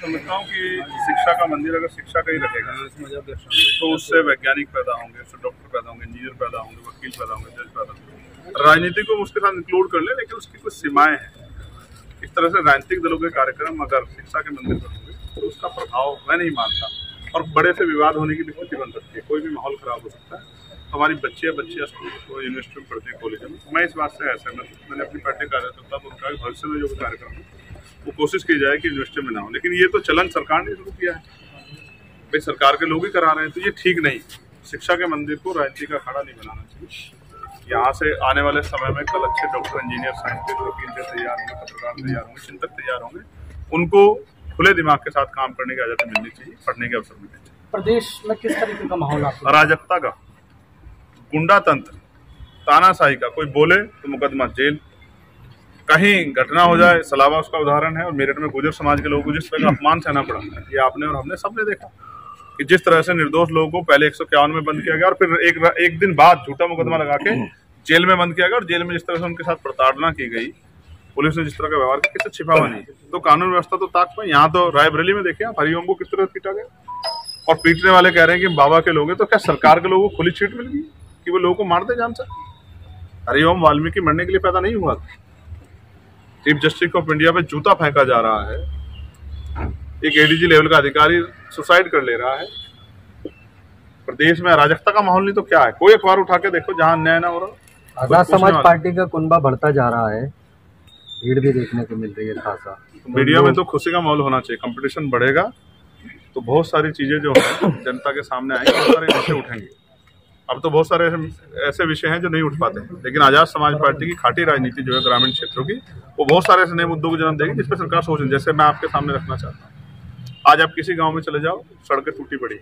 समझता हूँ कि शिक्षा का मंदिर अगर शिक्षा का ही रहेगा तो उससे वैज्ञानिक पैदा होंगे, उससे डॉक्टर पैदा होंगे, इंजीनियर पैदा होंगे, वकील पैदा होंगे, जज पैदा होंगे। राजनीति को उसके साथ इंक्लूड कर ले, लेकिन उसकी कुछ सीमाएं हैं। इस तरह से राजनीतिक दलों के कार्यक्रम अगर शिक्षा के मंदिर पर होंगे तो उसका प्रभाव मैं नहीं मानता, और बड़े से विवाद होने की भी स्थिति बन सकती है। कोई भी माहौल खराब हो सकता है। हमारी बच्चियाँ स्कूल को यूनिवर्सिटी में पढ़ती है, कॉलेज में। मैं इस बात से असहमत हूँ। मैंने अपनी पार्टी कार्यकर्ता को कहा कि भविष्य में जो कार्यक्रम है वो कोशिश की जाए कि यूनिवर्सिटी में ना हो, लेकिन ये तो चलन सरकार ने शुरू किया है भाई, सरकार के लोग ही करा रहे हैं, तो ये ठीक नहीं। शिक्षा के मंदिर को राजनीति का अखाड़ा नहीं बनाना चाहिए। यहाँ से आने वाले समय में कल अच्छे डॉक्टर, इंजीनियर, साइंटिस्ट, वकील तैयार होंगे, पत्रकार तैयार होंगे, चिंतक तैयार होंगे। उनको खुले दिमाग के साथ काम करने की आज़ादी मिलनी चाहिए, पढ़ने के अवसर मिलने चाहिए। प्रदेश में किस तरीके का माहौल है? अराजकता का, गुंडा तंत्र, तानाशाही का। कोई बोले तो मुकदमा, जेल। कहीं घटना हो जाए, सलावा उसका उदाहरण है। और मेरठ में गुर्जर समाज के लोगों को जिस तरह का अपमान सहना पड़ा, ये आपने और हमने सबने देखा कि जिस तरह से निर्दोष लोगों को पहले 151 में बंद किया गया और फिर एक दिन बाद झूठा मुकदमा लगा के जेल में बंद किया गया, और जेल में जिस तरह से उनके साथ प्रताड़ना की गई, पुलिस ने जिस तरह का व्यवहार किया, किसी छिपा हुआ नहीं। तो कानून व्यवस्था तो ताक पाई। यहाँ तो रायबरेली में देखिए आप, हरिओम को किस तरह पीटा गया, और पीटने वाले कह रहे हैं कि बाबा के लोग हैं। तो क्या सरकार के लोगों को खुली छीट मिल गई कि वो लोगों को मार दे जान से? हरिओम वाल्मीकि मरने के लिए पैदा नहीं हुआ। चीफ जस्टिस ऑफ इंडिया पे जूता फेंका जा रहा है, एक एडीजी लेवल का अधिकारी सुसाइड कर ले रहा है। प्रदेश में अराजकता का माहौल नहीं तो क्या है? कोई अखबार उठा के देखो जहां अन्याय ना हो रहा। आजाद समाज पार्टी का कुनबा बढ़ता जा रहा है, भीड़ भी देखने को मिल रही है खासा। मीडिया में तो खुशी का माहौल होना चाहिए। कंपटीशन बढ़ेगा तो बहुत सारी चीजें जो है जनता के सामने आएंगी, बहुत सारे विषय उठेंगे। अब तो बहुत सारे ऐसे विषय हैं जो नहीं उठ पाते हैं, लेकिन आजाद समाज पार्टी की खाटी राजनीति जो है ग्रामीण क्षेत्रों की, वो बहुत सारे ऐसे नए मुद्दों को जन्म देगी जिस पर सरकार सोचे। जैसे मैं आपके सामने रखना चाहता हूँ, आज आप किसी गांव में चले जाओ, सड़कें टूटी पड़ी,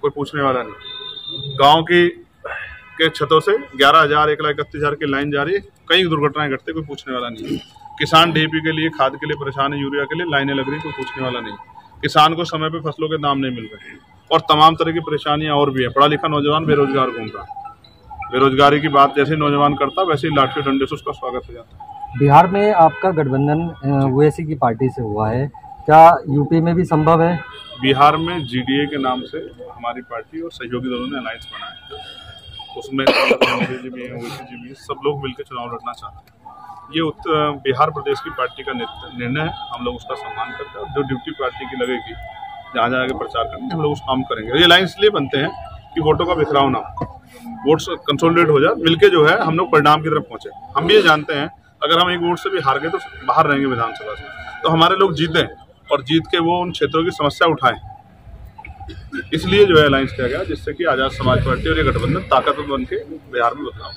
कोई पूछने वाला नहीं। गांव के छतों से 11,000, 1,31,000 की लाइन जा रही है, कई दुर्घटनाएं घटती, कोई पूछने वाला नहीं। किसान डीएपी के लिए, खाद के लिए परेशान है, यूरिया के लिए लाइनें लग रही, कोई पूछने वाला नहीं। किसान को समय पे फसलों के दाम नहीं मिल रहे, और तमाम तरह की परेशानियां और भी है। पढ़ा लिखा नौजवान बेरोजगार घूम रहा है। बेरोजगारी की बात जैसे नौजवान करता, वैसे ही लाठी डंडे से उसका स्वागत हो जाता है। बिहार में आपका गठबंधन ओवैसी की पार्टी से हुआ है, क्या यूपी में भी संभव है? बिहार में जीडीए के नाम से हमारी पार्टी और सहयोगी दलों ने अलायंस बनाया है। उसमें मोदी जी भी हैं, ओवैसी जी भी हैं, सब लोग मिलकर चुनाव लड़ना चाहते हैं। ये बिहार प्रदेश की पार्टी का निर्णय है, हम लोग उसका सम्मान करते हैं। और जो ड्यूटी पार्टी की लगेगी, जहाँ जहाँ आगे प्रचार करेंगे, हम लोग उस काम करेंगे। ये अलायंस इसलिए बनते हैं कि वोटों का बिखराव ना हो, वोट्स कंसोलिडेट हो जाए, मिलके जो है हम लोग परिणाम की तरफ पहुंचे। हम भी ये जानते हैं अगर हम एक वोट से भी हार गए तो बाहर रहेंगे विधानसभा से, तो हमारे लोग जीतें और जीत के वो उन क्षेत्रों की समस्या उठाएं। इसलिए जो है अलायंस किया गया, जिससे कि आजाद समाज पार्टी और ये गठबंधन ताकतवर बन के बिहार में बदलाव।